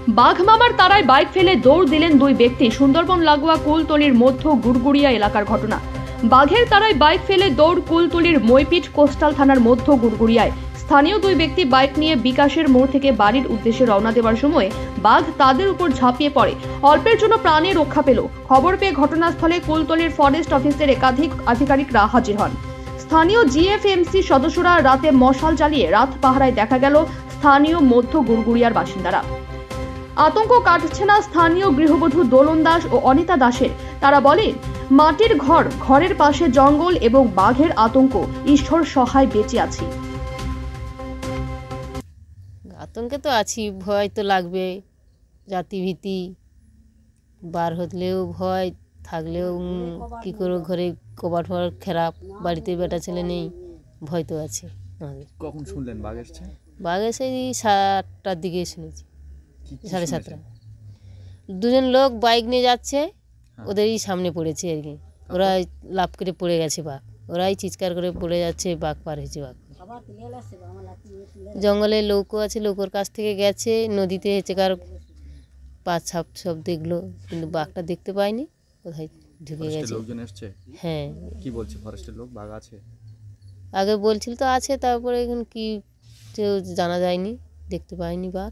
বাঘ মামার তারায় বাইক ফেলে দৌড় দিলেন দুই ব্যক্তি। সুন্দরবন লাগোয়া কুলতলির মধ্য গুড়গুড়িয়া এলাকার ঘটনা। বাঘের তারায় বাইক ফেলে দৌড় কুলতলির মইপিট কোস্টাল থানার মধ্য গুড়গুড়িয়ায়। স্থানীয় দুই ব্যক্তি বাইক নিয়ে বিকাশের মোড় থেকে বাড়ির উদ্দেশ্যে রওনা দেওয়ার সময় বাঘ তাদের উপর ঝাঁপিয়ে পড়ে। অল্পের জন্য প্রাণে রক্ষা পেল। খবর পেয়ে ঘটনাস্থলে কুলতলির ফরেস্ট অফিসের একাধিক আধিকারিকরা হাজির হন। স্থানীয় জিএফএমসি সদস্যরা রাতে মশাল জ্বালিয়ে রাত পাহারায় দেখা গেল স্থানীয় মধ্য গুড়গুড়িয়ার বাসিন্দারা। আতঙ্ক কাটছে না স্থানীয় গৃহবধূ দোলন দাস ও অনিতা দাসের। তারা বলেন, মাটির ঘর, ঘরের পাশে জঙ্গল এবং বাঘের আতঙ্ক, ঈশ্বর সহায় বেঁচে আছি। আতঙ্কে তো আছি, ভয় তো লাগবে, জাতিভীতি, বার হলেও ভয়, থাকলেও কি করে, ঘরে কবাট ফবাট খারাপ, বাড়িতে বেটা ছেলে নেই, ভয় তো আছে আমাদের। কখন শুনলেন বাঘ এসছে? বাঘ এসে 7টার দিকে শুনেছি, 7:30। দুজন লোক বাইক নিয়ে যাচ্ছে, ওদেরই সামনে পড়েছে আর কি। ওরা লাফ করে পড়ে গেছে বাঘ, ওরাই চিৎকার করে পড়ে যাচ্ছে, বাঘ পার হয়েছে। বাঘ জঙ্গলে লৌকো আছে, লৌকোর কাছ থেকে গেছে, নদীতে হচ্ছে কার পা ছাপ সব দেখলো, কিন্তু বাঘটা দেখতে পায়নি, কোথায় ঢুকে গেছে। হ্যাঁ, কি বলছে ফরেস্টের লোক? বাঘ আছে আগে বলছিল তো আছে, তারপরে এখন কি জানা যায়নি, দেখতে পায়নি বাঘ।